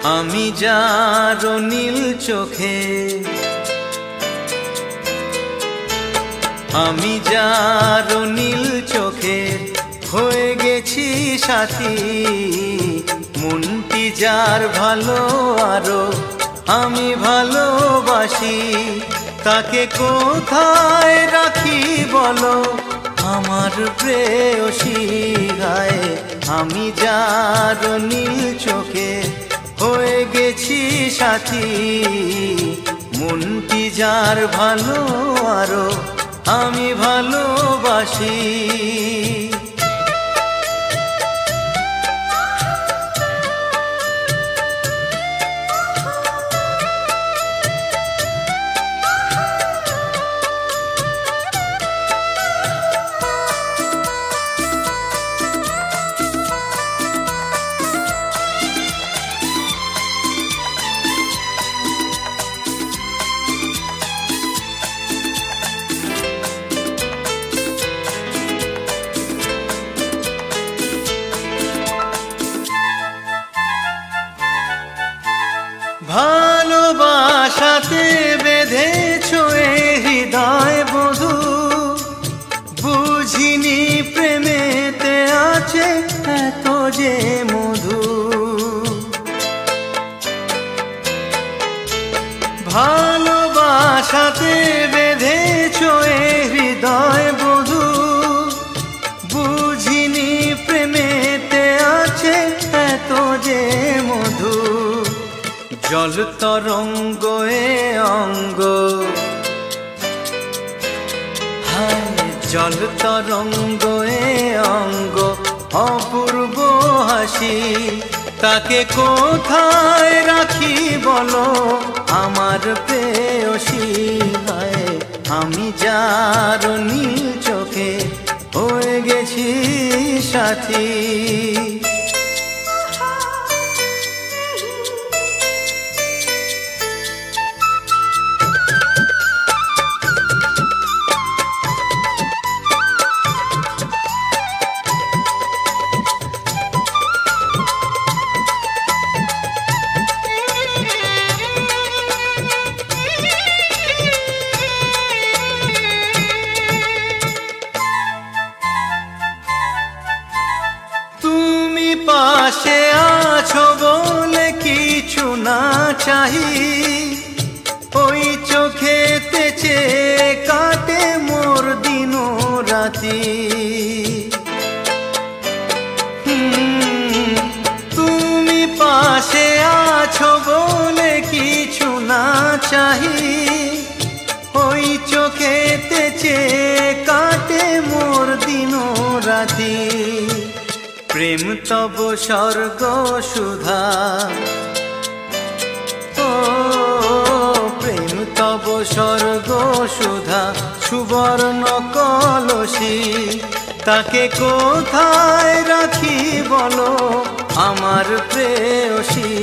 আমি যার নীল চোখে, আমি যার নীল চোখে হয়ে গেছি সাথী। মনটি যার ভালো আরো আমি ভালোবাসি, তাকে কোথায় রাখি বলো আমার প্রেয়সী গায়ে। আমি যার নীল চোখে হয়ে গেছি সাথী, মনটি যার ভালো আরো আমি ভালোবাসি। ভালোবাসাতে বেঁধেছ এ হৃদয় বধূ, বুঝিনি প্রেমেতে আছে এত যে মধু। ভালোবাসাতে বেঁধেছ এ হৃদয় বধূ, বুঝিনি প্রেমেতে আছে এত যে মধু। জল তরঙ্গ এ অঙ্গ, হায় জল তরঙ্গ এ অঙ্গ অপূর্ব হাসি, তাকে কোথায় রাখি বলো আমার প্রেয়সী গায়ে। আমি যার নীল চোখে হয়ে গেছি সাথী। পাশে আছো বলে কিছু না চাহি, ওই চোখেতে চেয়ে কাটে মোর দিন রাতি। তুমি পাশে আছো বলে কিছু না চাহি, ওই চোখেতে চেয়ে কাটে মোর দিন রাতি। প্রেম তব স্বর্গ সুধা, ও প্রেম তব স্বর্গ সুধা সুবর্ণ কলসী, তাকে কোথায় রাখি বলো আমার প্রেয়সী।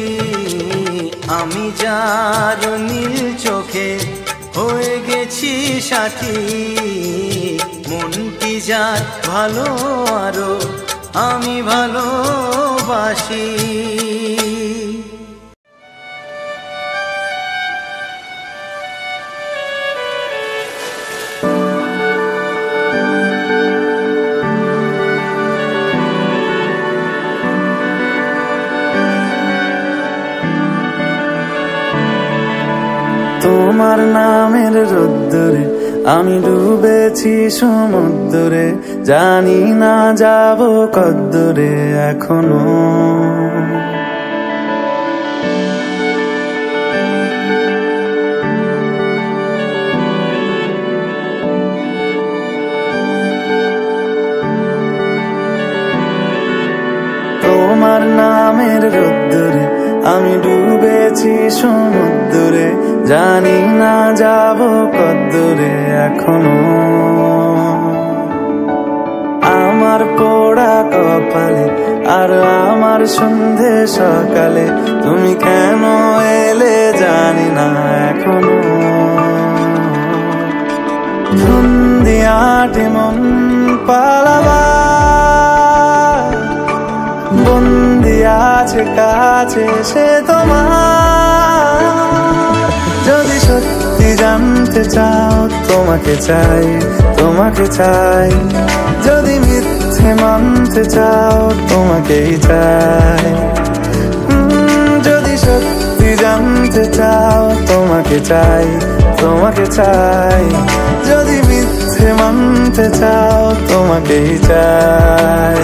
আমি যার নীল চোখে হয়ে গেছি সাথী, মনটি যার ভালো আরো আমি ভালোবাসি। তোমার নামের রোদ্দুরে আমি ডুবেছি সমুদ্রে, জানি না যাব কদ্দুরে এখনো। তোমার নামের রোদ্দুরে আমি ডুবেছি সমুদ্রে, জানি না যাব কদ্দুরে এখনো। আমার পোড়া কপালে আর আমার সন্ধে সকালে তুমি কেন এলে জানি না এখনো। ধুন্দিয়াটি মন পালাবা বন্দিয়া কাছে কাছে এসে তোমার যদি সত্যি জানতে চাও তোমাকে চাই তোমাকে চাই যদি মিথ্যে মানতে চাও তোমাকেই চাই যদি সত্যি জানতে চাও তোমাকে চাই তোমাকে চাই যদি মিথ্যে মানতে চাও তোমাকেই চাই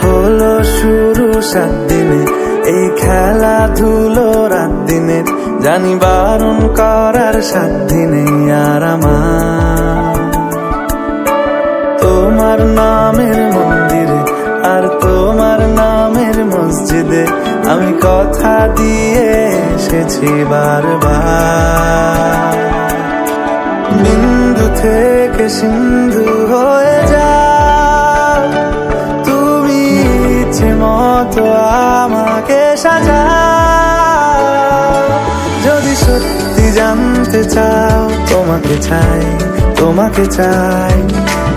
হলো শুরু 7 দিনে এই খেলাধুলো রাত দিনে জানি বারণ করার সাধ্য নেই আর আমার তোমার নামের মন্দিরে আর তোমার নামের মসজিদে আমি কথা দিয়ে এসেছি বারবার বিন্দু থেকে সিন্ধু হয়ে যাও তুমি ইচ্ছে মতো আমাকে সাজাও যদি সত্যি জানতে চাও তোমাকে চাই তোমাকে চাই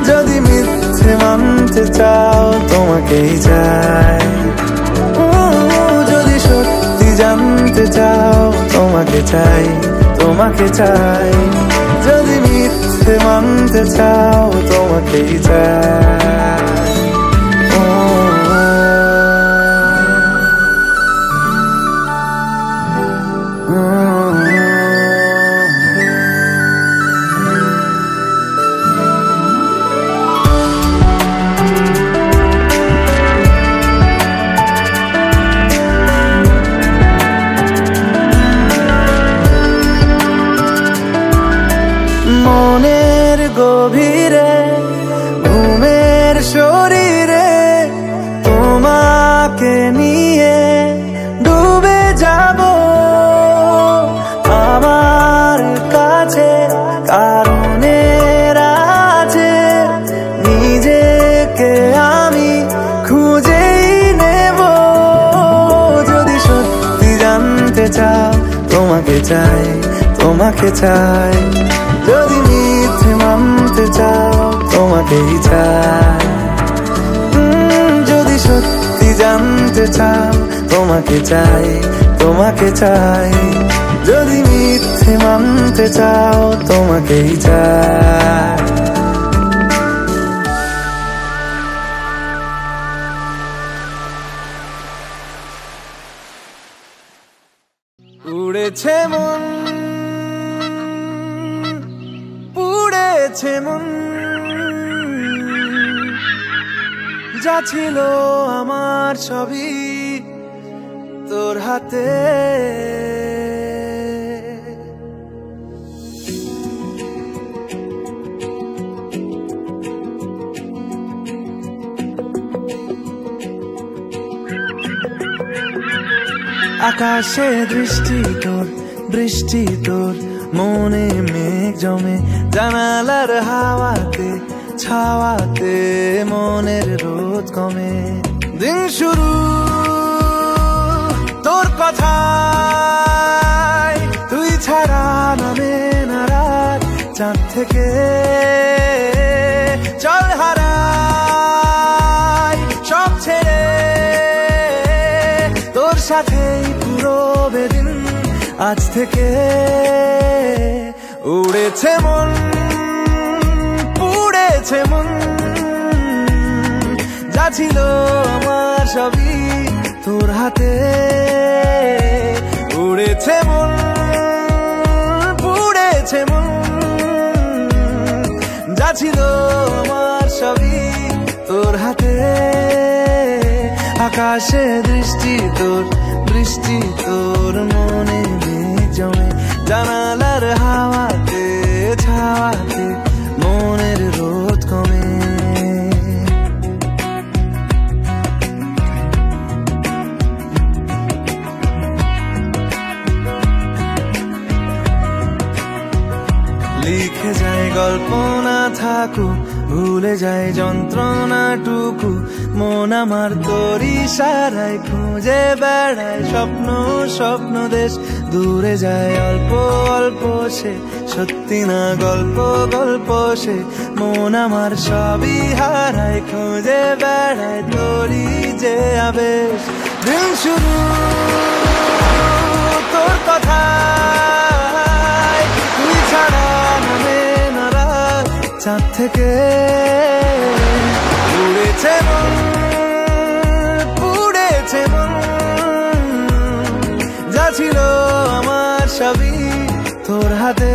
যদি মিথ্যে মানতে চাও তোমাকেই চাই যদি সত্যি জানতে চাও তোমাকে চাই তোমাকে চাই যদি মিথ্যে মানতে চাও তোমাকেই চাই মনের গভীরে ঘুমের শরীরে তোমাকে নিয়ে ডুবে যাব আমার কাছে কারণের আছে নিজেকে আমি খুঁজেই নেব যদি সত্যি জানতে চাও তোমাকে চাই তোমাকে চাই যদি মিথ্যে মানতে চাও তোমাকেই চাই যদি সত্যি জানতে চাও তোমাকে চাই তোমাকে চাই যদি মিথ্যে মানতে চাও তোমাকেই চাই উড়েছে মন পুড়েছে মন যা ছিল আমার সবই তোর হাতে আকাশে দৃষ্টি তোর বৃষ্টি তোর মনে মেঘ জমে জানালার হাওয়াতে ছাওয়াতে মনের রোদ কমে দিন শুরু তোর কথায় তুই ছাড়া নামে না রাত চাঁদ থেকে চল হারাই সব ছেড়ে তোর সাথেই পুরো বেদিন আজ থেকে উড়েছে মন পুড়েছে মন যা ছিল আমার সবই তোর হাতে উড়েছে মন পুড়েছে মন যা ছিল আমার সবই তোর হাতে আকাশে দৃষ্টি তোর বৃষ্টি তোর মনে মেঘ জমে জানালার হাওয়াতে ছাওয়াতে মনের রোদ কমে লিখে যায় গল্প না থাকুক ভুলে যায় যন্ত্রণাটুকু মন আমার তোর ইশারায় খুঁজে বেড়ায় স্বপ্ন স্বপ্ন দেশ দূরে যায় অল্প অল্প সে সত্যি না গল্প গল্প সে মন আমার সবই হারায় খুঁজে বেড়ায় তোরই যে আবেশ দিন শুরু তোর কথা তুই ছাড়া নামে না রাত চাঁদ থেকে উড়েছে মন পুড়েছে মন যা ছিল আমার সবই তোর হাতে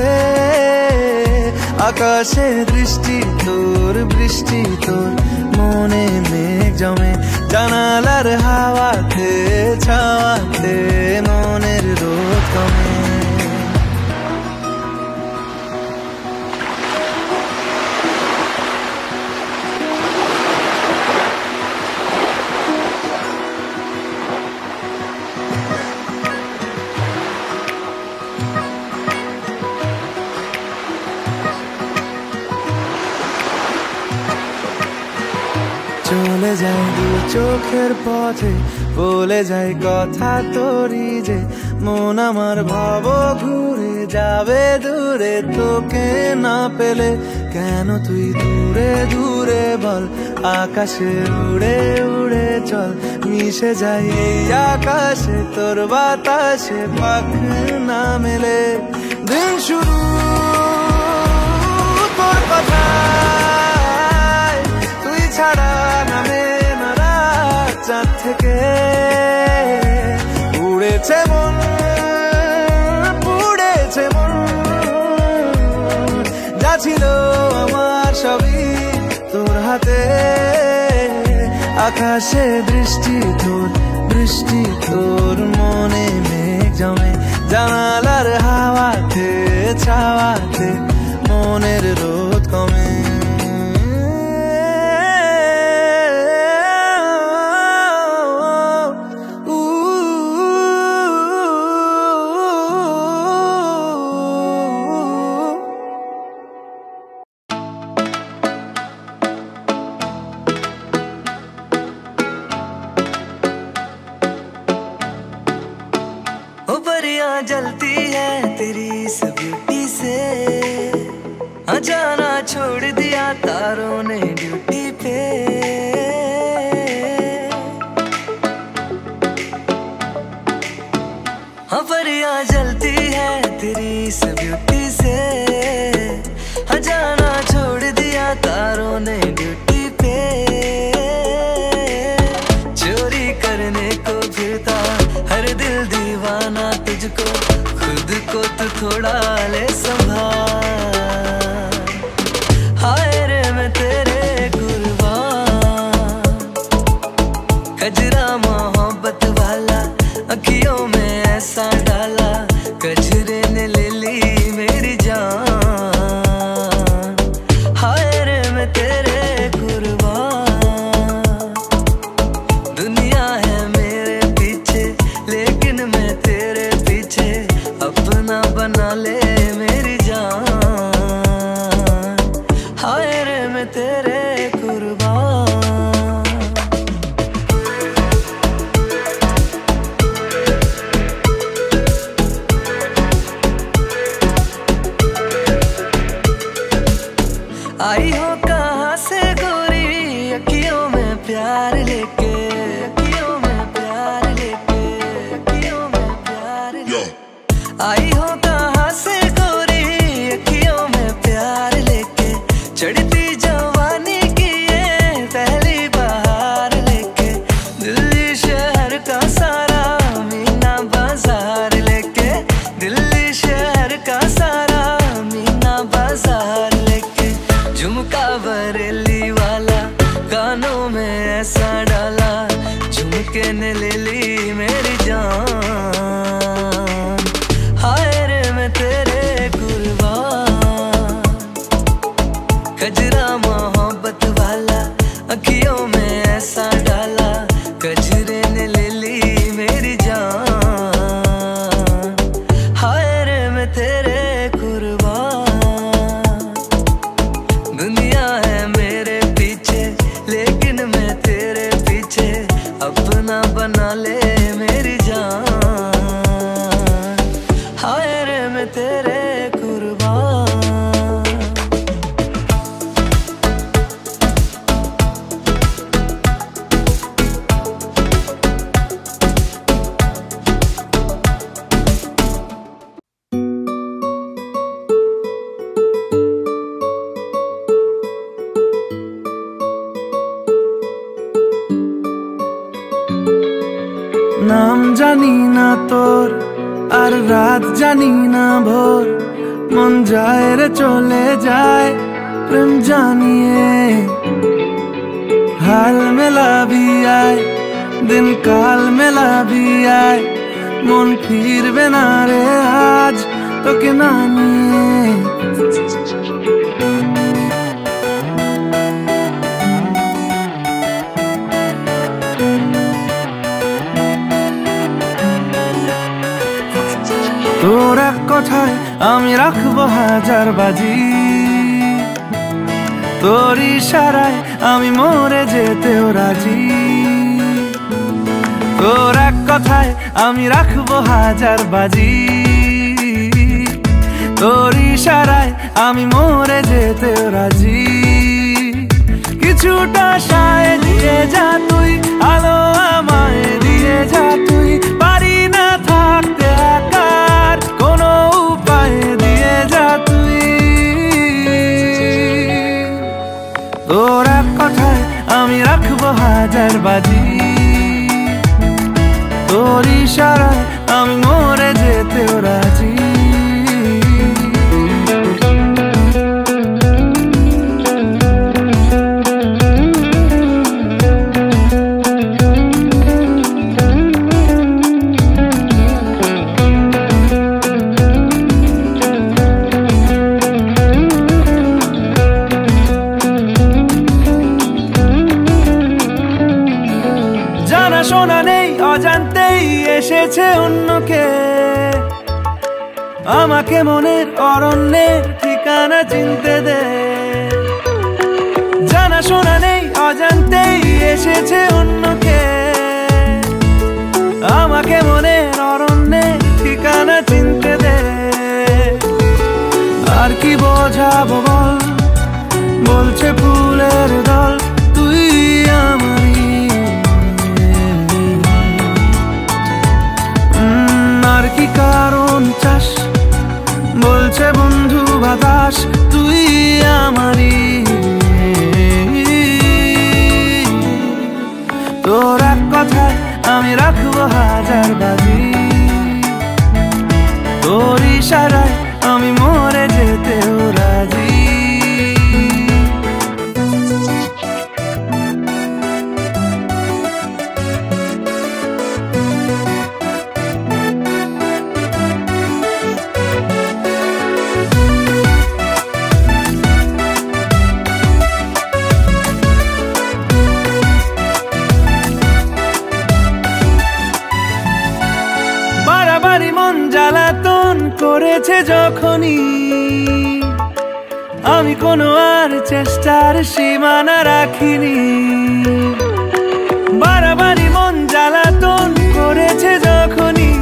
আকাশে দৃষ্টি তোর বৃষ্টি তোর মনে মেঘ জমে জানালার হাওয়াতে ছাওয়াতে মনের রোদ কমে চলে যায় দু চোখের পথে বলে যায় কথা তোরই যে মন আমার ভাব ঘুরে যাবে দূরে তোকে না পেলে কেন তুই দূরে দূরে বল আকাশে উড়ে উড়ে চল মিশে যায় এই আকাশে তোর বাতাসে পাখ না মেলে দিন শুরু তোর কথা তুই ছাড়া নামে না রাত চাঁদ থেকে উড়েছে মন পুড়েছে মন যা ছিল আমার সবই তোর হাতে আকাশে দৃষ্টি তোর বৃষ্টি তোর মনে মেঘ জমে জানালার হাওয়াতে ছাওয়াতে মনের রোদ কমে जलती है तेरी इस ब्यूटी से जाना छोड़ दिया तारों ने ड्यूटी पे परियां जलती है तेरी इस ब्यूटी से जाना छोड़ दिया तारों ने ड्यूटी पे चोरी करने को फिरता हर दिल दीवाना तुझको खुद को तो थोड़ा ले संभाल हाय रे मैं तेरे कुर्बान कजरा मोहब्बत वाला अखियों में ऐसा डाला कजरे ने ले ली मेरी जान हाय रे मैं तेरे कुर्बान दुनिया है मेरे पीछे लेकिन मैं तेरे पीछे अपना बना ले मेरी जान हाय रे मैं तेरे कुर्बान आई हो कहाँ से गोरी अखियों में प्यार लेके अखियों में प्यार लेके अखियों में प्यार लेके आई हो कहाँ से गोरी अखियों में प्यार लेके चढ़ती जवानी की ये पहली बहार लेके दिल्ली शहर का सारा मीना बाजार लेके दिल्ली शहर का सारा मीना बाजार लेके झुमका बरेली वाला कानों में ऐसा डाला झुमके ने ले ली मेरी जान हाय रे तेरे कुर्बान। নাম জানি না তোর আর রাত জানি না ভোর, মন যায় রে চলে যায় প্রেম জানিয়ে। হাল মেলাবি আয়, দিন কাল মেলাবি আয়, মন ফিরবে না রে আজ তোকে না নিয়ে। তোর এক কথায় আমি রাখবো হাজার বাজি, তোর ইশারায় আমি মরে যেতেও রাজি। তোর এক কথায় আমি রাখবো হাজার বাজি, তোর ইশারায় আমি মরে যেতেও রাজি। কিছুটা সায় দিয়ে যা তুই, আলো আমায় দিয়ে যা তুই, পারি না থাকতে একার কোনো উপায় দিয়ে যা তুই। তোর এক কথায় আমি রাখবো হাজার বাজি, তোর ইশারায় আমি মরে যেতেও রাজি। শোনা নেই অজান্তেই এসেছে অন্যকে, আমাকে মনের অরণ্যের ঠিকানা চিনতে দে। জানা শোনা নেই অজান্তেই এসেছে অন্যকে, আমাকে মনের অরণ্যের ঠিকানা চিনতে দে। আর কি বোঝাবো বল, বলছে ফুলের দল তুই আমারই। আর কি কারণ চাস, বলছে বন্ধু বাতাস তুই আমারই। তোর এক কথায় আমি রাখবো হাজার বাজি, তোর ইশারায় আমি মরে যেতেও রাজি। বাড়াবাড়ি মন জ্বালাতন করেছে যখনই, আমি কোনো আর চেষ্টার সীমানা রাখিনি। বাড়াবাড়ি মন জ্বালাতন করেছে যখনই,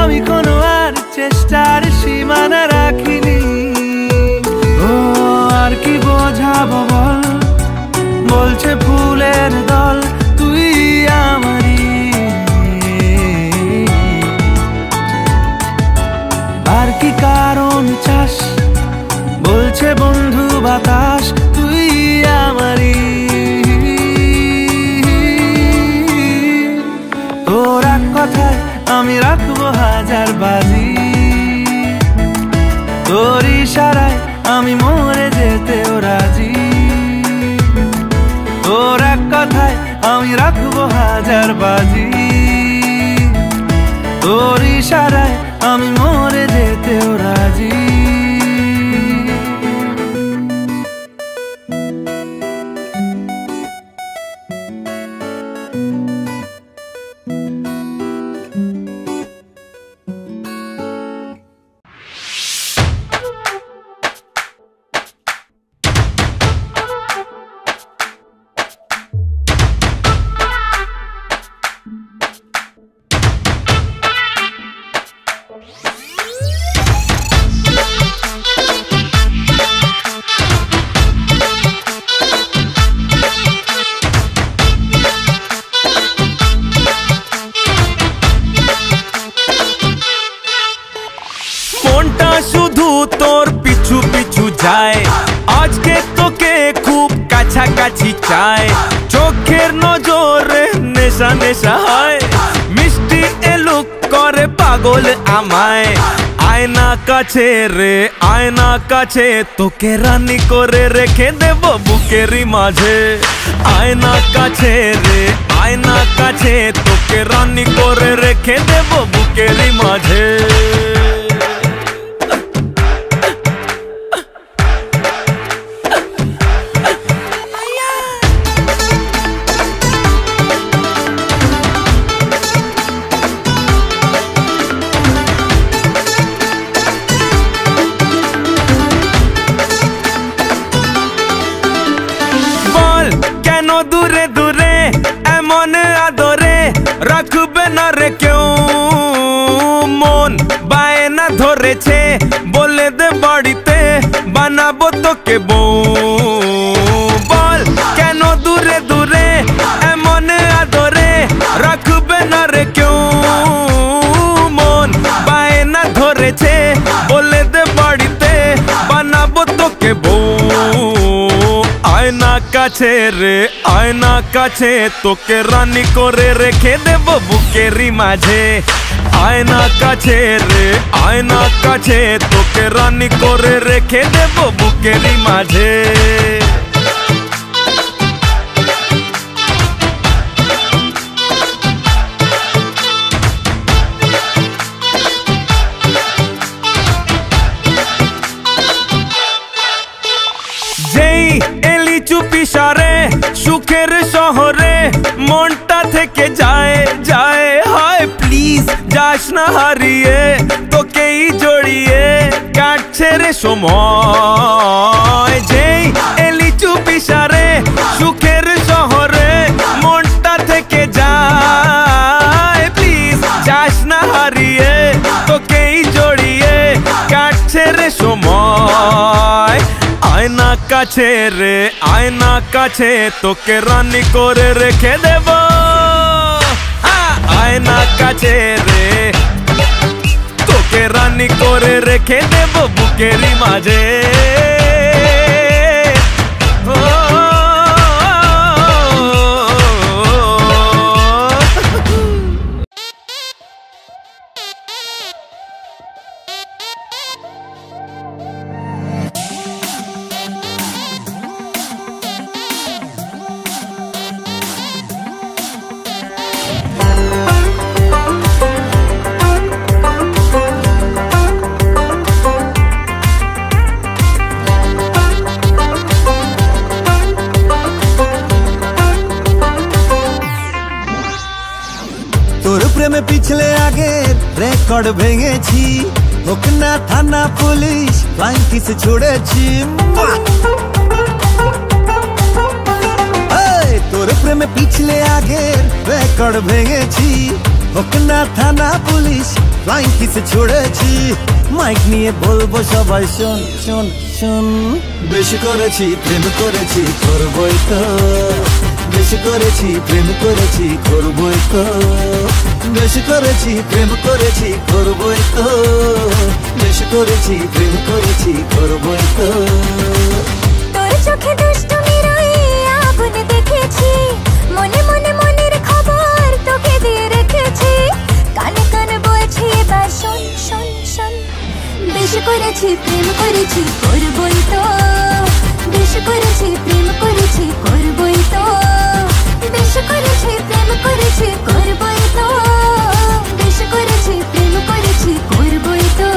আমি কোনো আর চেষ্টার সীমানা রাখিনি। ও আর কি বোঝাবো বল, বলছে ফুলের দল তুই আমারই। আর কি কারণ চাস, বলছে বন্ধু বাতাস তুই আমারই। তোর এক কথায় আমি রাখবো হাজার বাজি, তোর ইশারায় আমি মরে যেতেও রাজি। তোর এক কথায় আমি রাখবো হাজার বাজি, তোর ইশারায় আমি মরে যেতেও রাজি। শুধু তোর পিছু পিছু যায়, আজকে তোকে খুব কাছাকাছি চায়। চোখের নজরে নেশা নেশা হয়, মিষ্টি এলুক করে পাগল আমায়। আয়না কাছে রে আয়না কাছে, তোকে রানী করে রেখে দেব বুকেরই মাঝে। আয়না কাছে রে আয়না কাছে, তোকে রানী করে রেখে দেব বুকেরই মাঝে। দূরে দূরে এমন আদরে রাখবে না রে কেউ, মন বায়না ধরেছে বলে দে বাড়িতে বানাবো তোকে বউ। বল কেন দূরে দূরে এমন আদরে রাখবে না রে কেউ, মন বায়না ধরেছে বলে দে বাড়িতে বানাবো তোকে বউ। আয়না কাছে রে আয়না কাছে, তোকে রানী করে রেখে দেব বুকেরই মাঝে। আয়না কাছে রে আয়না কাছে, তোকে রানী করে রেখে দেব বুকেরই মাঝে। যেই এলি চুপি সারে সুখের শহরে, মনটা থেকে যায় যায় হায় প্লিজ যাস না হারিয়ে, তোকেই জড়িয়ে কাটছে রে সময়। যেই এলি চুপি সারে সুখের শহরে, মনটা থেকে যায় প্লিজ যাস না হারিয়ে, তোকেই জড়িয়ে কাটছে রে সময়। আয়না কাছে রে আয়না কাছে, তোকে রানী করে রেখে দেব। আয়না কাছে রে তোকে রানী করে রেখে দেব বুকেরই মাঝে। প্রেমে পিছলে আগে রেকর্ড ভেঙেছি, হোক না থানা পুলিশ ফ্লাইং কিস ছুড়েছি। তোর প্রেমে পিছলে আগে রেকর্ড ভেঙেছি, হোক না থানা পুলিশ ফ্লাইং কিস ছুড়েছি। মাইক নিয়ে বলবো সবাই শোন শোন শোন, বেশি করেছি প্রেম করেছি করবই তো, বেশি করেছি প্রেম করেছি করবই তো, বেশি করেছি প্রেম করেছি করবই তো, বেশি করেছি প্রেম করেছি করবই তো। তোর চোখে দুষ্টুমি রয়ে আগুন দেখেছি, মনে মনে মনের খবর তোকে দিয়ে রেখেছি। কানে কানে বলছি এবার শোন শোন শোন, বেশি করেছি প্রেম করেছি করবই তো, বেশি করেছি প্রেম করেছি করবই তো, বেশি করেছি প্রেম করেছি করবই তো, বেশি করেছি প্রেম করেছি করবই তো।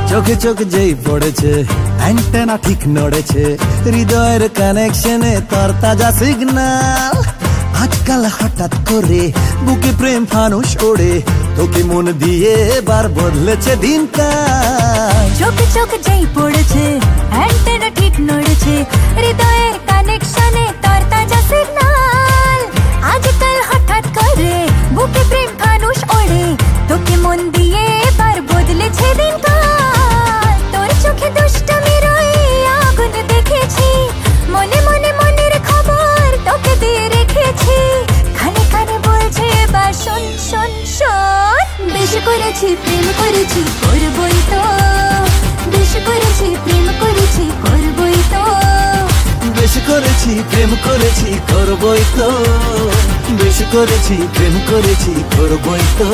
চোখে চোখ যেই পড়েছে অ্যান্টেনা ঠিক নড়েছে, হৃদয়ের কানেকশনে তোর তাজা সিগন্যাল। আজকাল হঠাৎ করে বুকে প্রেম ফানুষ ওড়ে, তোকে মন দিয়ে এবার বদলেছে দিনকাল। চোখে চোখ যেই পড়েছে অ্যান্টেনা ঠিক নড়েছে, হৃদয়ের কানেকশনে তোর তাজা সিগন্যাল। আজকাল হঠাৎ করে বুকে প্রেম ফানুষ ওড়ে, তোকে মন দিয়ে এবার বদলেছে দিনকাল। করেছি প্রেম করেছি করবই তো, বেশ করেছি প্রেম করেছি করবই তো, বেশ করেছি প্রেম করেছি করবই তো, বেশ করেছি প্রেম করেছি করবই তো।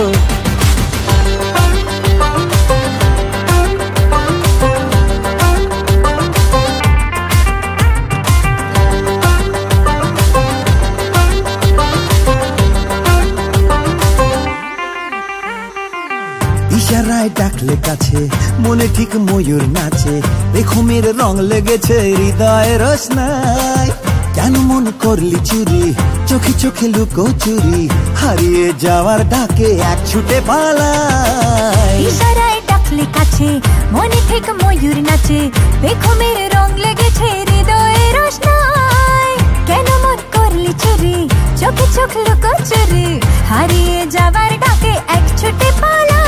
ইশারায় ডাকলে কাছে মনে ঠিক ময়ূর নাচে, বেখুমের রং লেগেছে হৃদয়ের রোশনায়। কেন মন করলি চুরি, চোখে চোখে লুকো চুরি, হারিয়ে যাওয়ার ডাকে এক ছুটে পালাই। ইশারায় ডাকলে কাছে মনে ঠিক ময়ূর নাচে, বেখুমের রং লেগেছে হৃদয়ের রোশনায়। কেন মন করলি চুরি, চোখে চোখ লুকো চুরি, হারিয়ে যাওয়ার ডাকে এক ছুটে পালাই।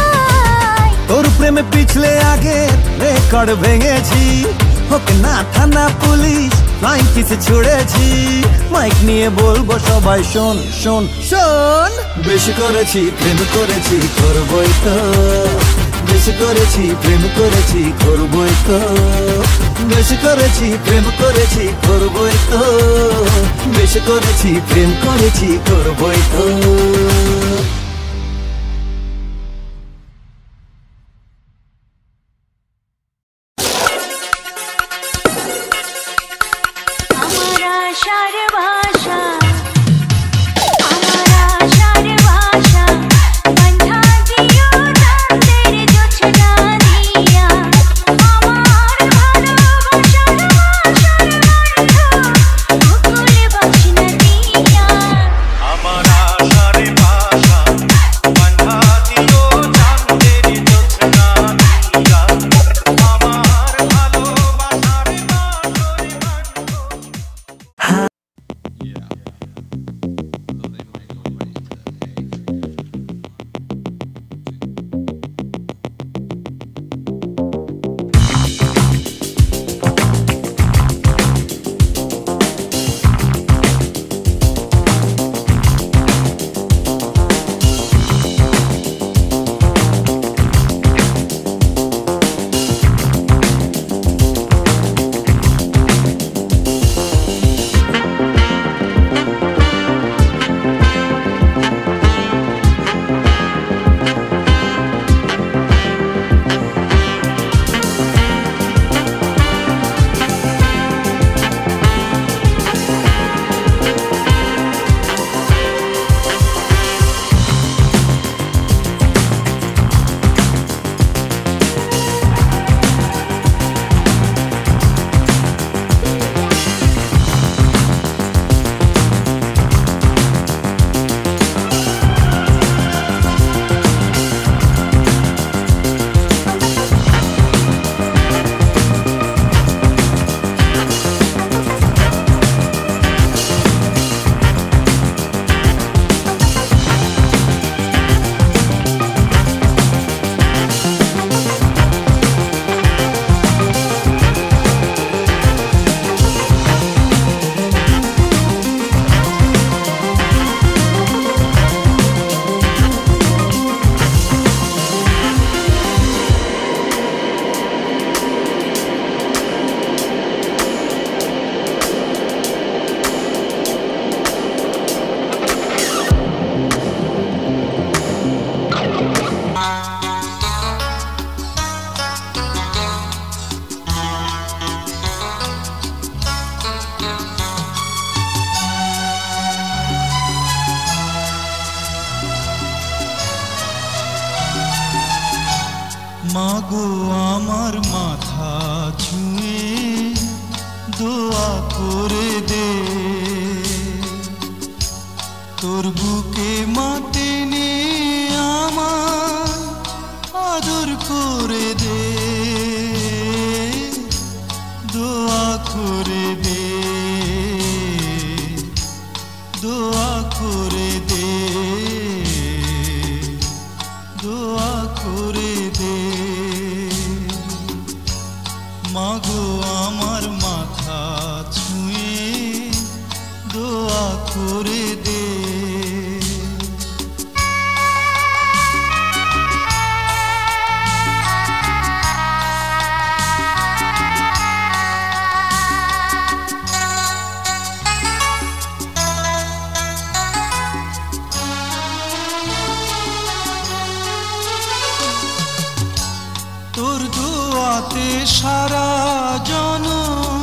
তোর প্রেমে পিছলে আগে রেকর্ড ভেঙেছি, হোক না থানা পুলিশ ফ্লাইং কিসে ছুড়েছি। মাইক নিয়ে বলবো সবাই শোন শোন শোন, বেশ করেছি প্রেম করেছি করবই তো, বেশ করেছি প্রেম করেছি করবই তো, বেশ করেছি প্রেম করেছি করবই তো, বেশ করেছি প্রেম করেছি করবই তো। মাগো আমার মাথা ছুঁয়ে দোয়া করে দে, তোর বুকে মাটি নিয়ে আমার আদর করে দে, দোয়া করে দে, দোয়া করে দে, দোয়া করে দে। মাগো আমার মাথা ছুঁয়ে দোয়া করে দে। সারা জনম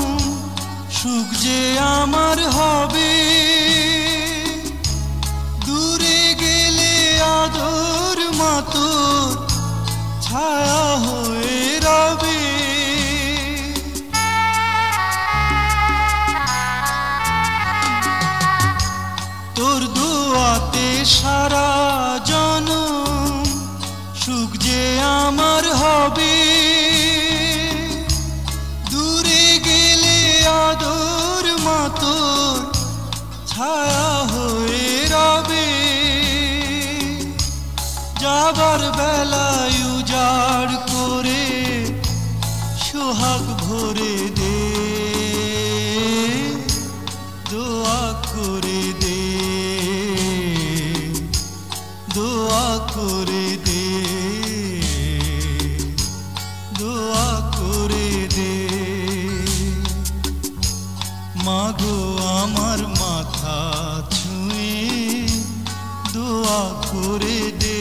সুখ যে আমার হবে, দূরে গেলে আদর মাতোর ছায়া হয়ে রবে। তোর দোয়াতে সারা জনম সুখ যে আমার হবে, দূরে গেলে আদর মাতোর ছায়া হয়ে রবে। যাবার বেলায় উজাড় করে সোহাগ ভরে দে, দোয়া করে দে, দোয়া করে দে, দোয়া করে দে। মাগো আমার মাথা ছুঁয়ে দোয়া করে দে।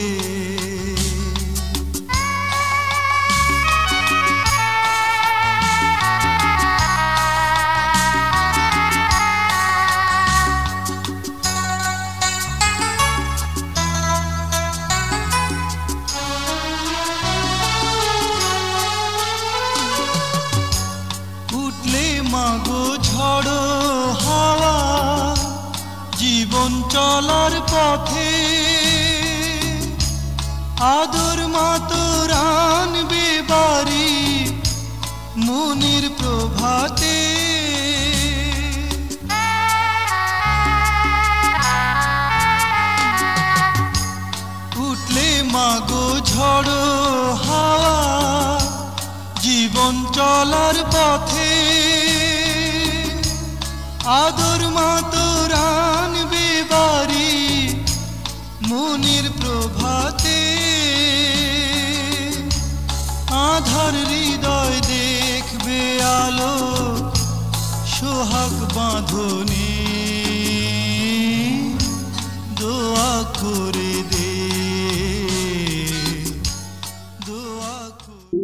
উঠলে মাগো ঝড়ো হাওয়া জীবন চলার পথে, আদর মাতোর আনবে বাড়ি মনের প্রভাতে। উঠলে মাগো ঝড়ো হাওয়া জীবন চলার পথে, আদর মাতোর আনবে বাড়ি মনের প্রভাতে। আধার হৃদয় দেখবে আলো সোহাগ বাঁধনে, দোয়া করে দে, দোয়া করে।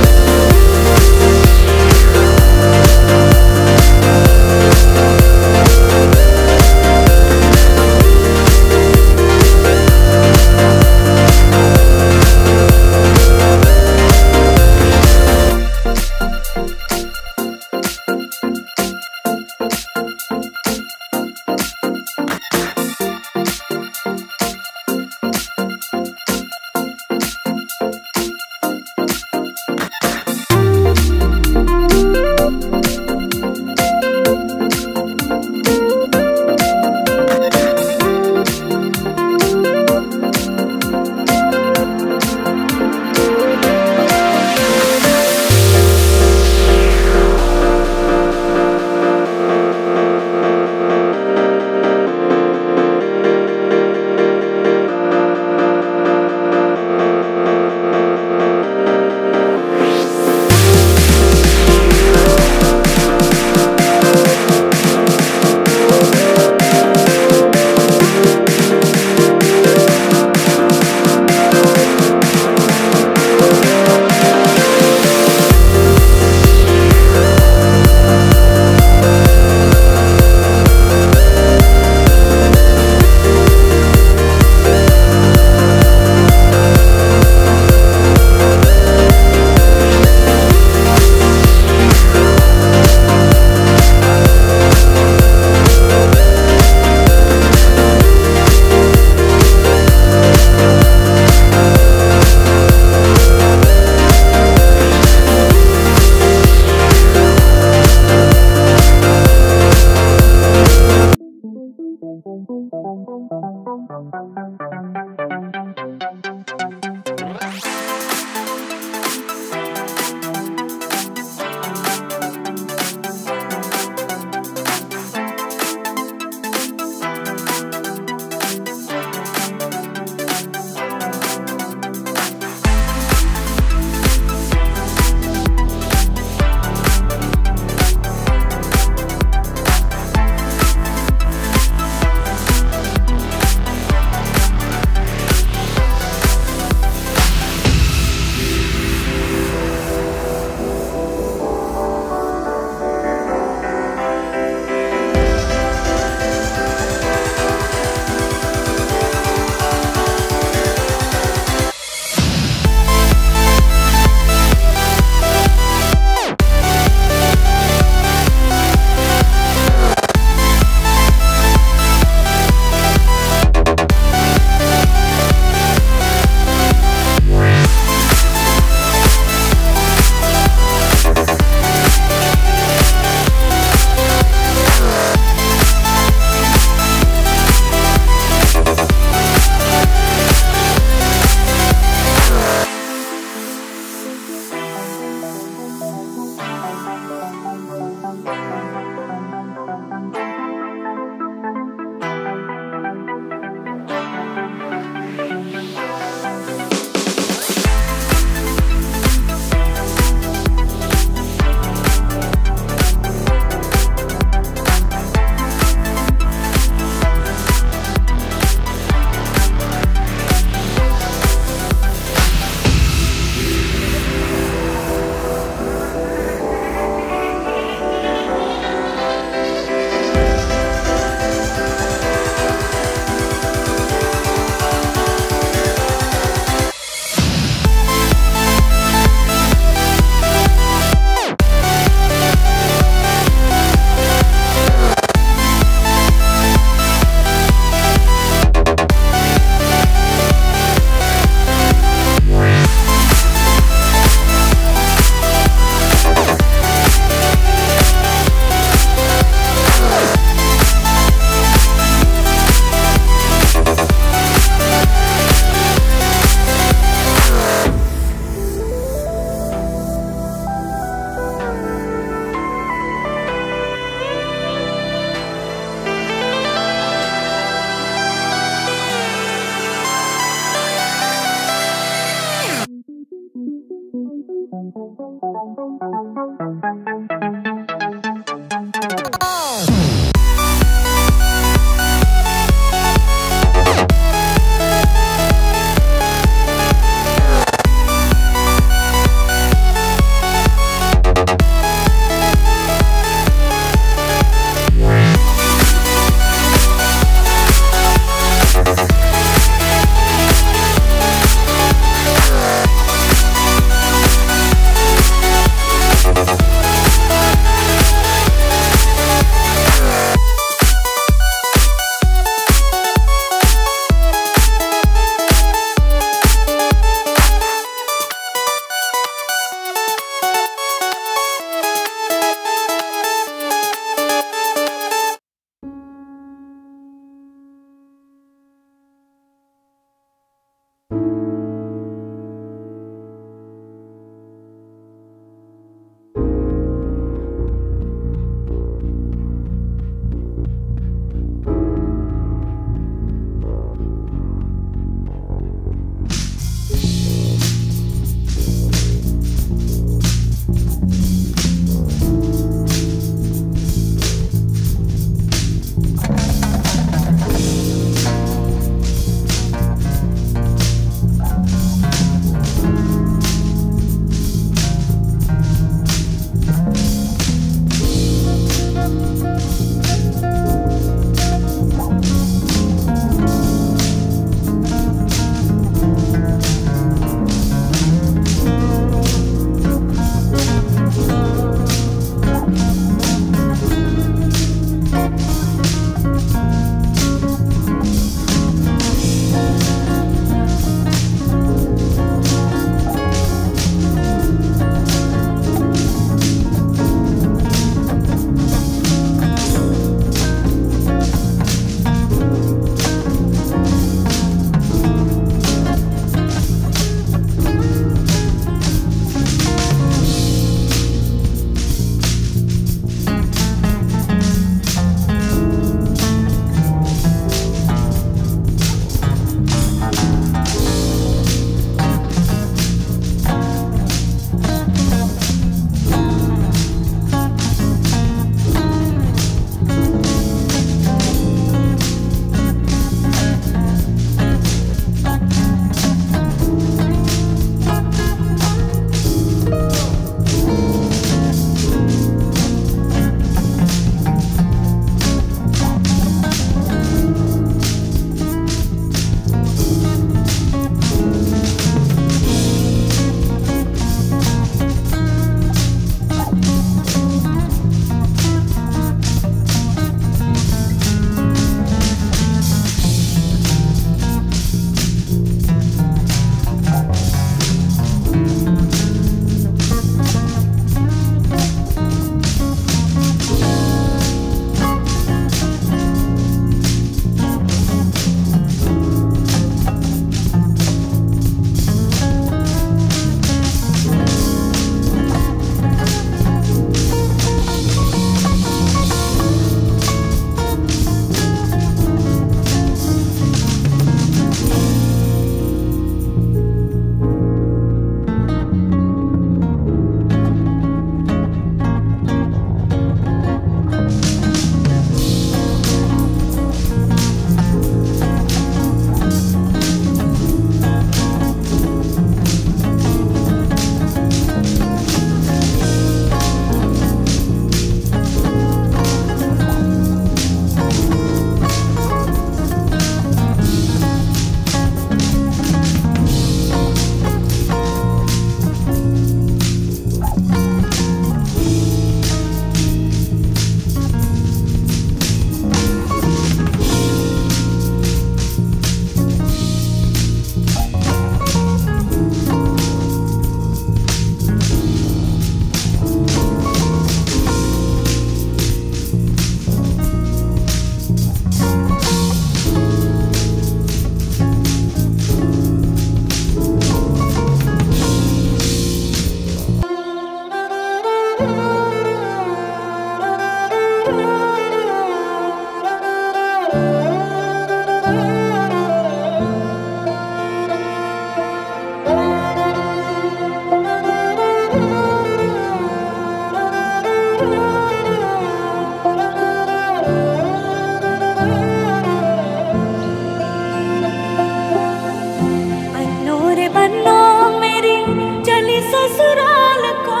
वरना मेरी चली ससुराल को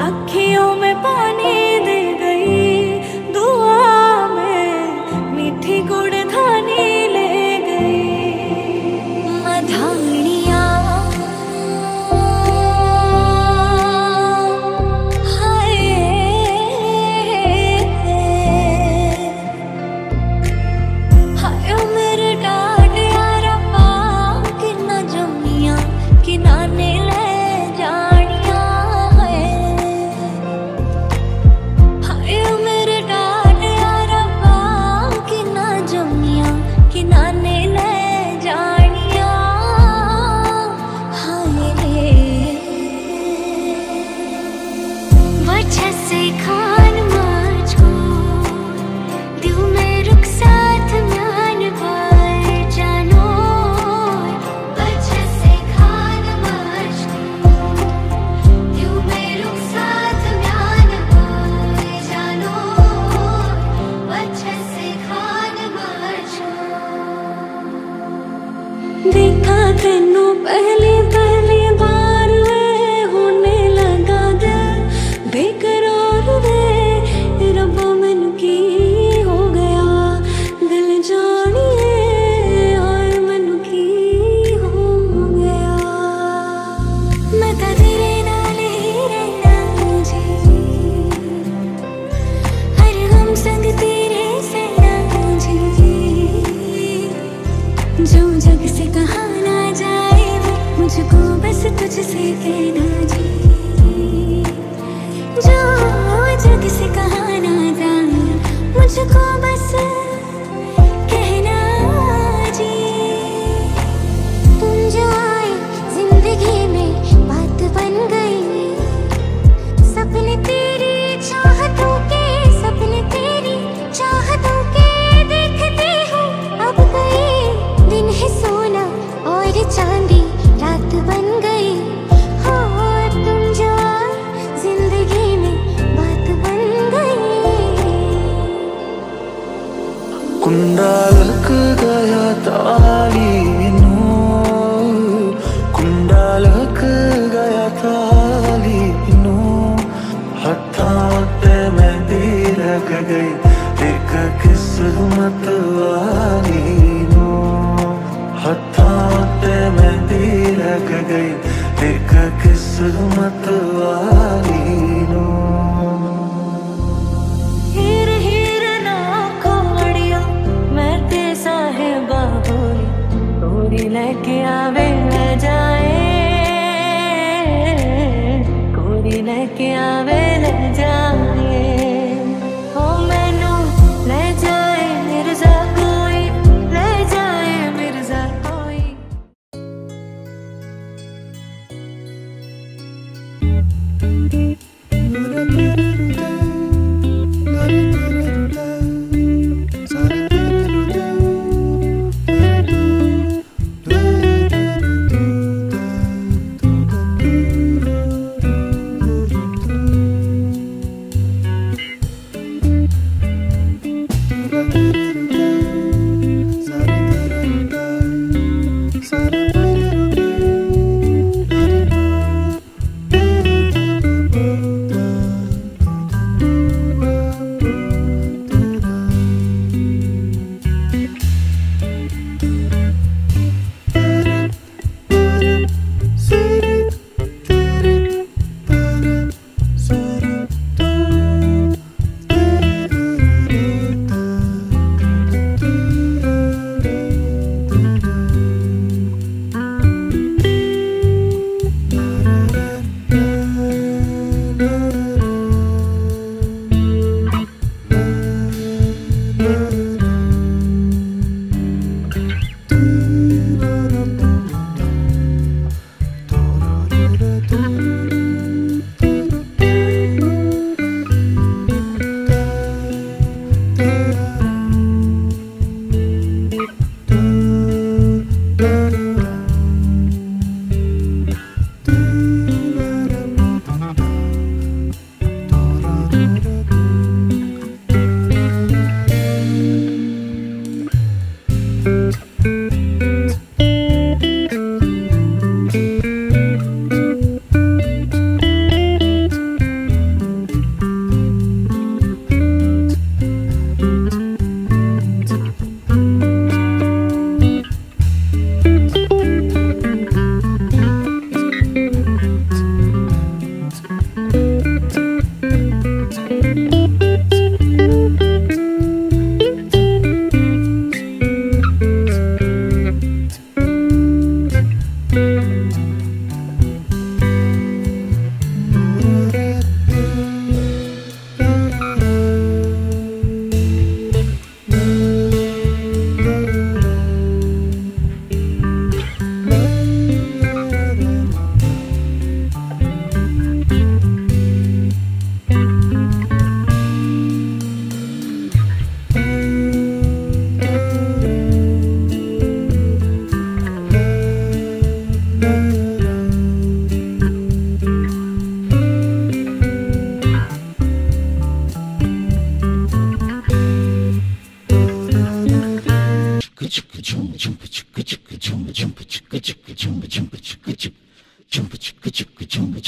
अखियों में पानी दे गई, दुआ में मीठी गुड़ धानी ले गई। मधानिया देखा तेनू पहली पहली बार वे होने लगा दिल बेकरार वे, रब्बा मैनू की हो गया दिल जानिए, हाय मैनू की हो गया। मैं तो तेरे नाल ही रहना जी, हर गम संग तेरे सहना जी, जो जग से कहा ना जाए मुझको बस तुझसे कहना जी, जो जग से कहा ना जाए मुझको बस कहना जी। तुम जो आए जिंदगी में बात बन गई, सपने तेरी चाहतों के, सपने तेरी चाहतों के देखती हूँ अब गई दिन है सोना और चांदी रात बन गई। हो तुम जो जिंदगी में बात बन गई। कुंडा लग गया ताली नू, कुंडा लग गया ताली नू, हत्थां ते मेहंदी लग गई एक किस्मत वाली नू, हत्थां ते मेहंदी लग गई एक किस्मत वाली नू। हीर हीर ना खोड़िया मैं ते साहिबा बोली, कोरी लेके आवे ले जाए, कोरी लेके आवे ले जाए, ओ मैनू ले जाए मिर्जा कोई, ले जाए मिर्जा कोई।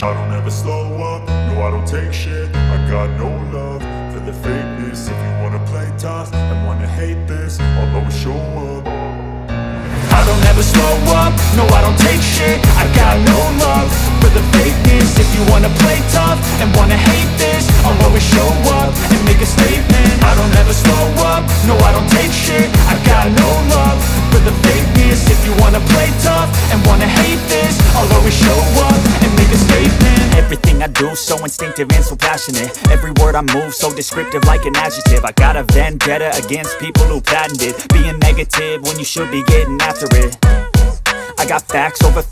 I don't ever slow up, no I don't take shit. I got no love for the fakeness. If you wanna play tough and wanna hate this, I'll always show up. I don't ever slow up, no I don't take shit. I got no love for the fakeness. If you wanna play tough and wanna hate this, I'll always show up and make a statement. I don't ever slow up, no I don't take shit. I got no love for the fakeness. If you wanna play tough and wanna hate this, I'll always show up and make a statement. Everything I do so instinctive and so passionate. Every word I move so descriptive like an adjective. I got a vendetta against people who patented being negative when you should be getting after it. I got facts over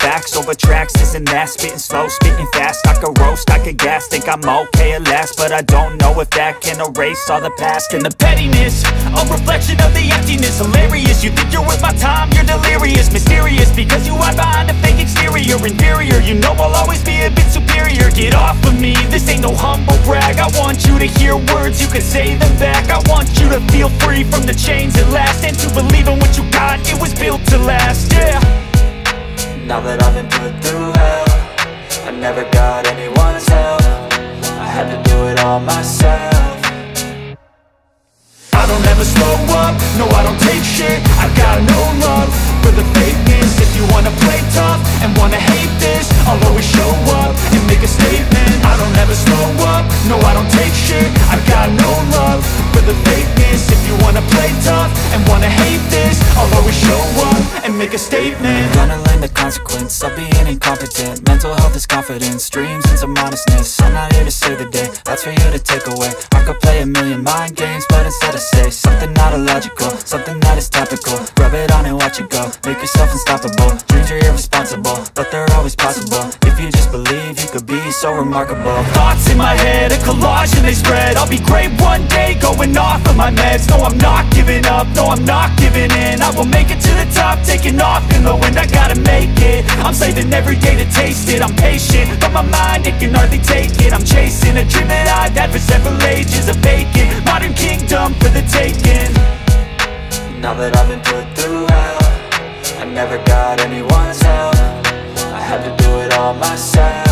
tracks, this and that. Spitting slow, spitting fast. I could roast, I could gas. Think I'm okay at last, but I don't know if that can erase all the past. And the pettiness, a reflection of the emptiness. Hilarious, you think you're worth my time, you're delirious. Mysterious, because you hide behind a fake exterior. Inferior, you know I'll always be a bit superior. Get off of me, this ain't no humble brag. I want you to hear words, you can say them back. I want you to feel free from the chains at last, and to believe in what you got, it was built to last, yeah. Now that I've been put through hell, I never got anyone's help. I had to do it all myself. I don't ever slow up, no I don't take shit. I got no love for the fakeness. If you wanna play tough and wanna hate this, I'll always show up and make a statement. I don't ever slow up, no I don't take shit. I got no love for the fakeness. If you wanna play tough and wanna hate this, I'll always show up and make a statement. Gonna learn the consequence of being incompetent. Mental health is confidence, dreams and some honestness. I'm not here to save the day, that's for you to take away. I could play a million mind games, but instead I say something not illogical, something that is topical. Rub it on and watch it go, make yourself unstoppable. Dreams are irresponsible, but they're always possible. If you just believe, you could be so remarkable. Thoughts in my head, a collage and they spread. I'll be great one day, going off of my meds. No, I'm not giving up, no, I'm not giving in. I will make it to the top, taking off in the wind. I gotta make it, I'm saving every day to taste it. I'm patient, but my mind, it can hardly take it. I'm chasing a dream that I've had for several ages. A vacant, modern kingdom for the taking. Now that I've been put through hell, I never got anyone's help. I had to do it all myself.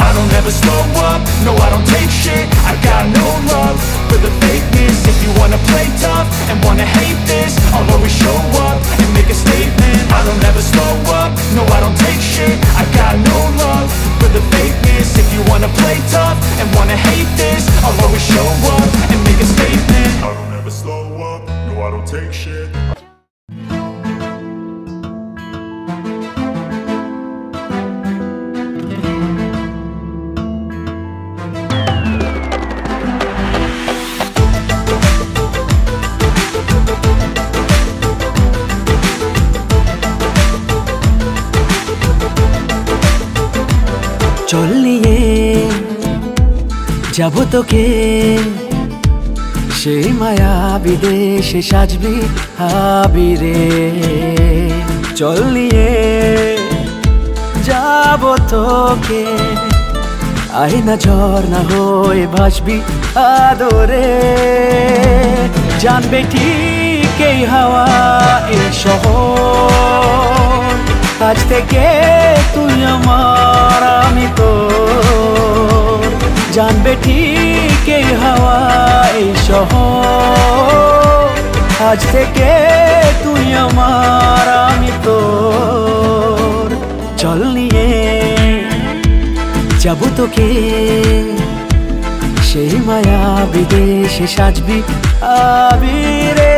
I don't ever slow up, no I don't take shit. I got no love for the fakeness. If you wanna play tough and wanna hate this, I'll always show up and make a statement. I don't ever slow up, no I don't take shit. I got no love for the fakeness. If you wanna play tough and wanna hate this, I'll always show up and make a statement. I don't ever slow up, no I don't take shit. চল নিয়ে যাব তোকে সেই মায়া বিদেশে সাজবি আবিরে। চল নিয়ে যাব তোকে আয়না ঝর্ণা হয়ে ভাসবি আদরে। জানবে ঠিক এই হাওয়া এই শহর, আজ থেকে তুই আমার আমি তোর। জানবে ঠিক এই হাওয়া এই শহর, আজ থেকে তুই আমার আমি তোর। চল নিয়ে যাব তোকে সেই মায়া বিদেশে সাজবি আবিরে।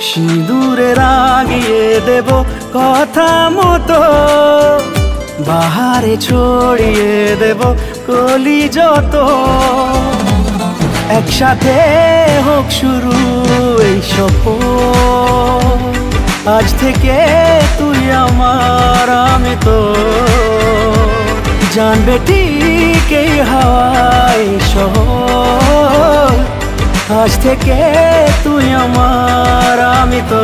সিঁদুরে রাগিয়ে দেব কথা মতো, বাহারে ছড়িয়ে দেব কলি যত। একসাথে হোক শুরু এই সফর, আজ থেকে তুই আমার আমি তো জানবে ঠিক এই হাওয়ায় শহর আজ থেকে তুই আমার আমি তো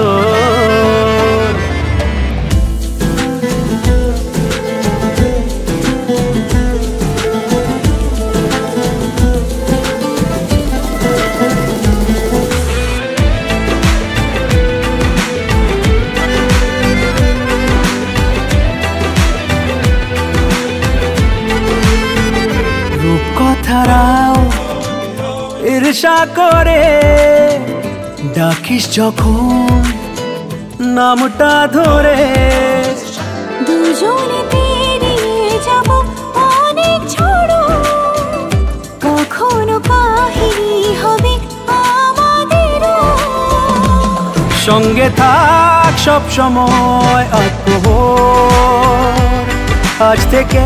রূপকথারাও ঈর্ষা করে ডাকিস যখন নামটা ধরে দুজনে পেরিয়ে যাব অনেক ঝড় কখনো কাহিনী হবে আমাদের সঙ্গে থাক সব সময় আজ থেকে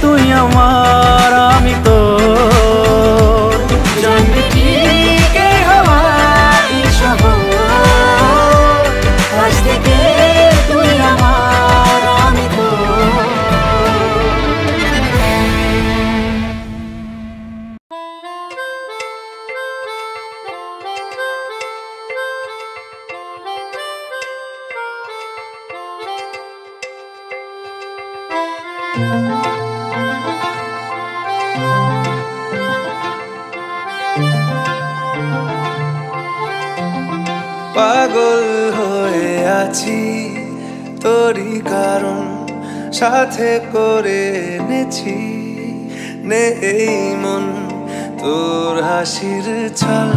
তুই আমার আমি তো জানবি ঠিক এই হাওয়ায় শহর আজ থেকে তুই আমার আমি তো পাগল হয়ে আছি তোরই কারণ সাথে করে এনেছি নে এই মন তোর হাসির ছল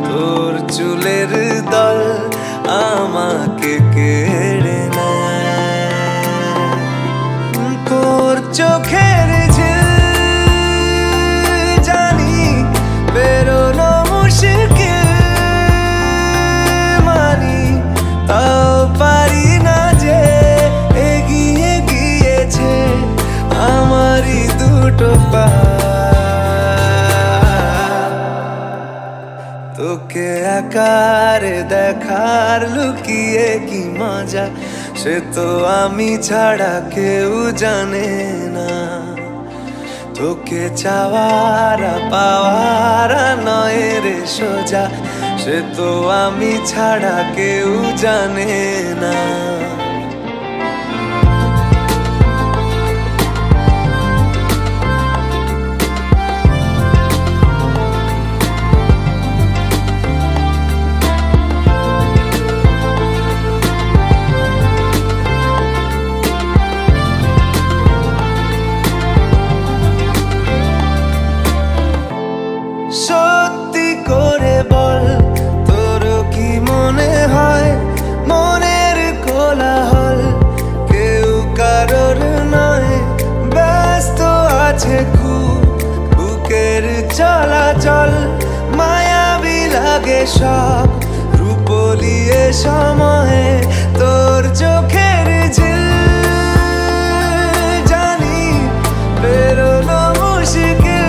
তোর চুলের দল আমাকে কেড়ে নেয় তোর চোখের ঝিল জানি বেরোনো মুশকিল মানি তাও পারি না যে এগিয়ে গিয়েছে আমারই দুটো পা তোকে আকারে দেখার লুকিয়ে কি মজা সে তো আমি ছাড়া কেউ জানে না তোকে চাওয়ারা পাওয়ারা নয় রে সোজা সে তো আমি ছাড়া কেউ জানে না সত্যি করে বল তোর কি মনে হয় মনের কোলাহল কেউ কারোর নয় ব্যস্ত আছে খুব বুকের চলাচল মায়াবী লাগে সব রূপলিয়ে সময়ে তোর চোখের ঝিল জানি বেরোনো মুশকিল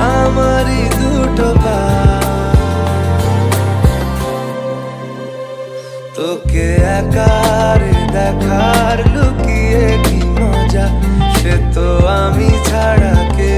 আমারই দুটো পা তোকে আকারে দেখার লুকিয়ে কি মজা সে তো আমি ছাড়া কে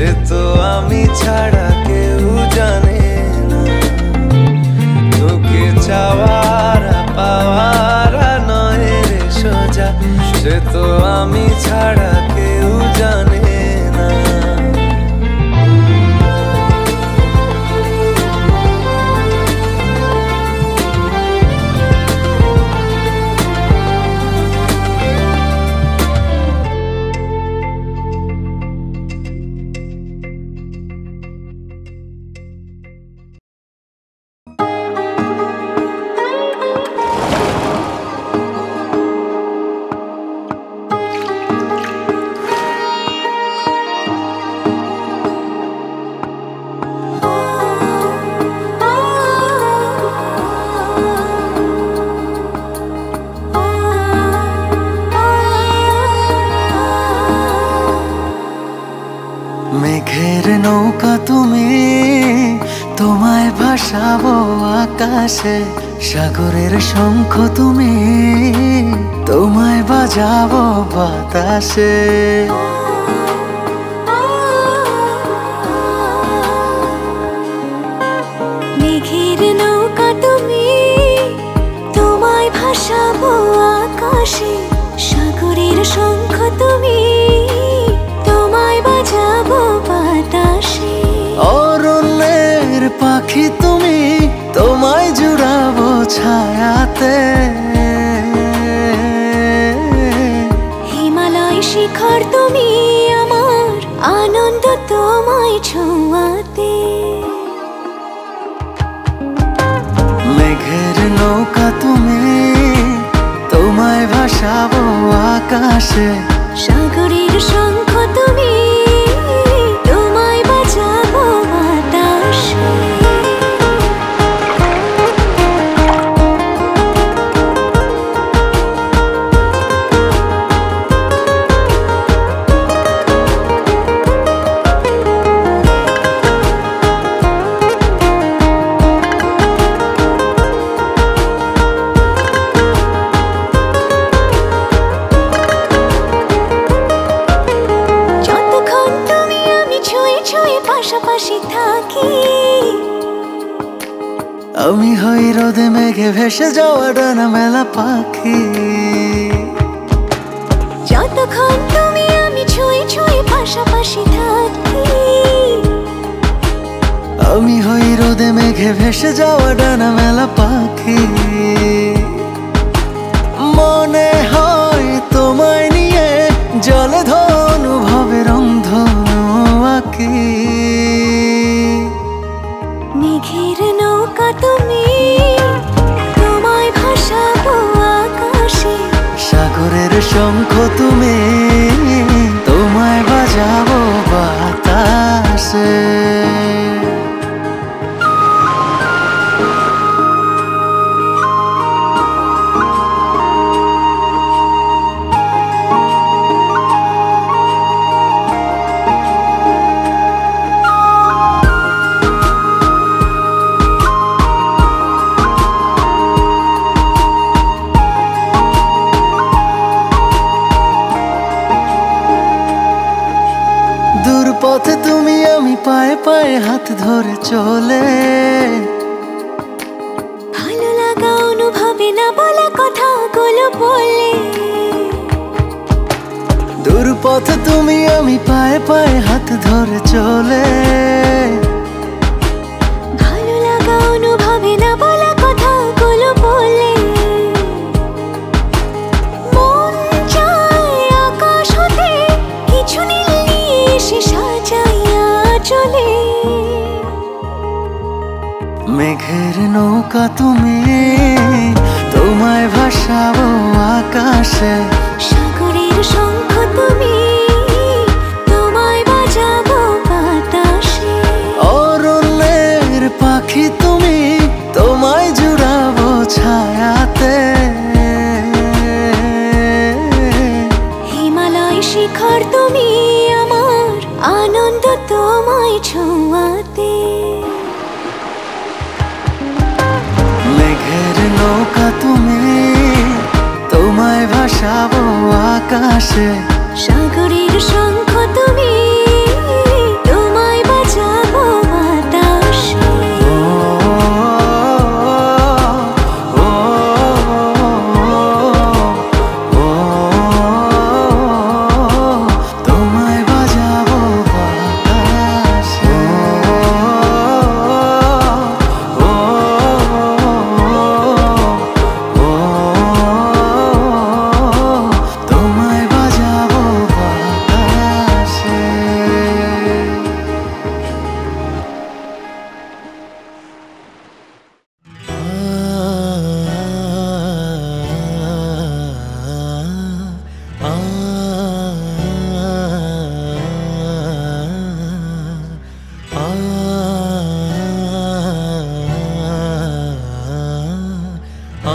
সে তো আমি ছাড়া কেউ জানে না। তোকে চাওয়ার পাওয়ার নয় রে সোজা, সে তো আমি ছাড়া কেউ জানে না। মেঘের নৌকা তুমি, তোমায় ভাসাবো আকাশে। সাগরের শঙ্খ তুমি, তোমায় বাজাবো বাতাসে। মেঘের নৌকা তুমি, তোমায় ভাসাবো আকাশে। সাগরের শঙ্খ তুমি, তোমায় বাজাবো বাতাসে। অরণ্যের পাখি তুমি, তোমায় জুড়াবো ছায়াতে। হিমালয় শিখর তুমি, আমার আনন্দ তোমায় ছোঁয়াতে। মেঘের নৌকা তুমি, তোমায় ভাসাবো আকাশে। সাগরের শঙ্খ তুমি, তোমায় বাজাবো বাতাসে। যতক্ষণ তুমি আমি ছুঁয়ে ছুঁয়ে পাশাপাশি থাকি, আমি হই রোদে মেঘে ভেসে যাওয়া ডানা মেলা পাখি। যতক্ষণ তুমি আমি ছুঁয়ে ছুঁয়ে পাশাপাশি থাকি, আমি হই রোদে মেঘে ভেসে যাওয়া ডানা মেলা পাখি। মনে হয় তোমায় নিয়ে জলে ধনুভাবে রংধনু আঁকি। মেঘের নৌকা তুমি, তোমায় ভাসাবো আকাশে। সাগরের শঙ্খ তুমি, তোমায় বাজাবো বাতাসে। দূর পথে তুমি আমি পায়ে পায়ে হাত ধরে চলে। ভালো লাগা অনুভবে না বলা কথাগুলো বলে। দূর পথে তুমি আমি পায়ে পায়ে হাত ধরে চলে। ভালো লাগা অনুভবে না বলা কথাগুলো বলে। মন চায় আকাশ হতে কিছু নীল নিয়ে এসে সাজাইয়া চলে। মেঘের নৌকা তুমি, তোমায় ভাসাবো আকাশে। সাগরের শঙ্খ তুমি, তোমায় বাজাবো বাতাসে। অরণ্যের পাখি তুমি, তোমায় জুড়াবো ছায়াতে। হিমালয় শিখর তুমি, আমার আনন্দ তোমায় ছোঁয়াতে। মেঘের নৌকা তুমি, তোমায় ভাসাবো আকাশে। সাগরের শঙ্খ তুমি, ये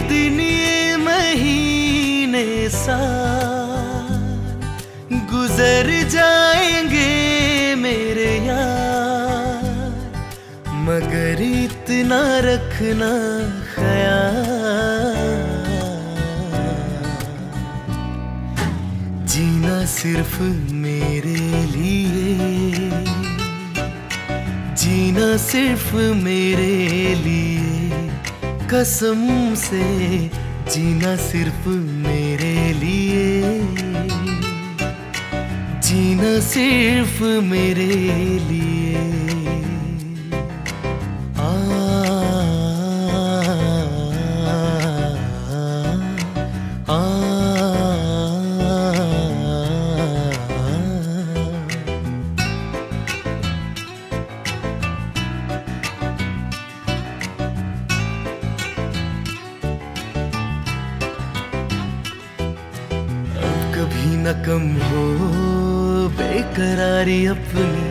दिन ये महीने साल गुजर जाएंगे मेरे यार, मगर इतना रखना ख्याल, जीना सिर्फ मेरे लिए, जीना सिर्फ मेरे लिए, कसम से जीना सिर्फ मेरे लिए, जीना सिर्फ मेरे लिए। आ, आ, आ, कभी न कम हो बेकरारी अपनी,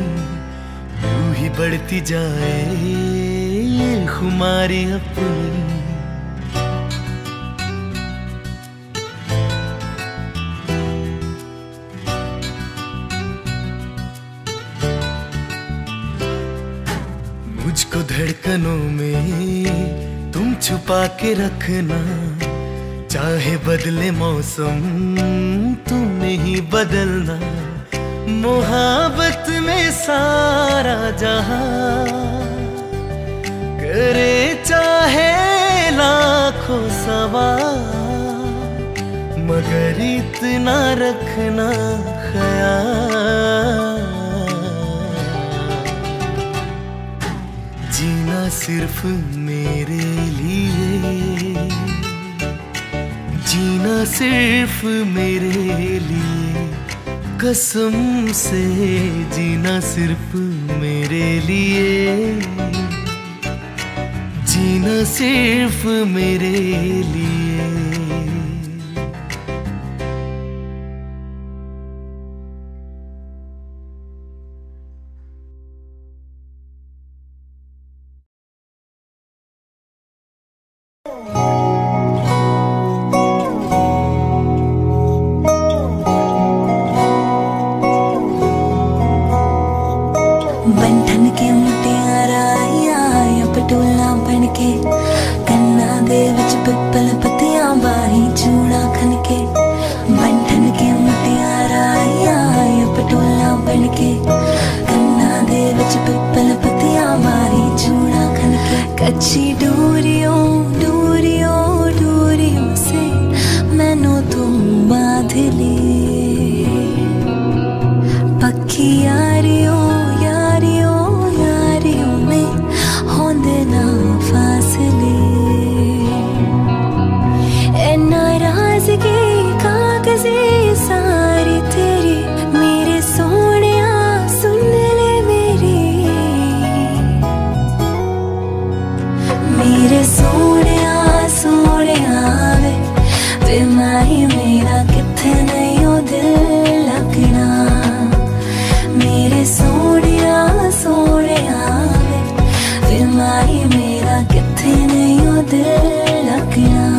यूं ही बढ़ती जाए खुमारी अपनी। मुझको धड़कनों में तुम छुपा के रखना, चाहे बदले मौसम तुमने ही बदलना, मोहब्बत में सारा जहां करे चाहे लाखों सवाल, मगर इतना रखना ख्याल, जीना सिर्फ मेरे लिए, जीना सिर्फ मेरे लिए, कसम से जीना सिर्फ मेरे लिए, जीना सिर्फ मेरे लिए। बंधन के मुटियारा आया पटोला बनके, कन्ना दे विच पिपल पत्तियां बाही चूड़ा खनके। बंधन के मुटियारा आया पटोला बनके, कन्ना दे विच पिपल पत्तियां बाही चूड़ा खनके। कच्ची डोरियों डोरियों डोरियों से मैनू तुम बांध ले, पक्की यारियों फासले। ए नाराज़गी कागज़े सारी तेरी, मेरे सोनिया सुन ले मेरी, मेरे सोनिया सोनिया वे माही मेरा किथे नहीं ओ दिल लगना, मेरे सोनिया सोनिया माही मेरा किथे नहीं ओ दिल लगना।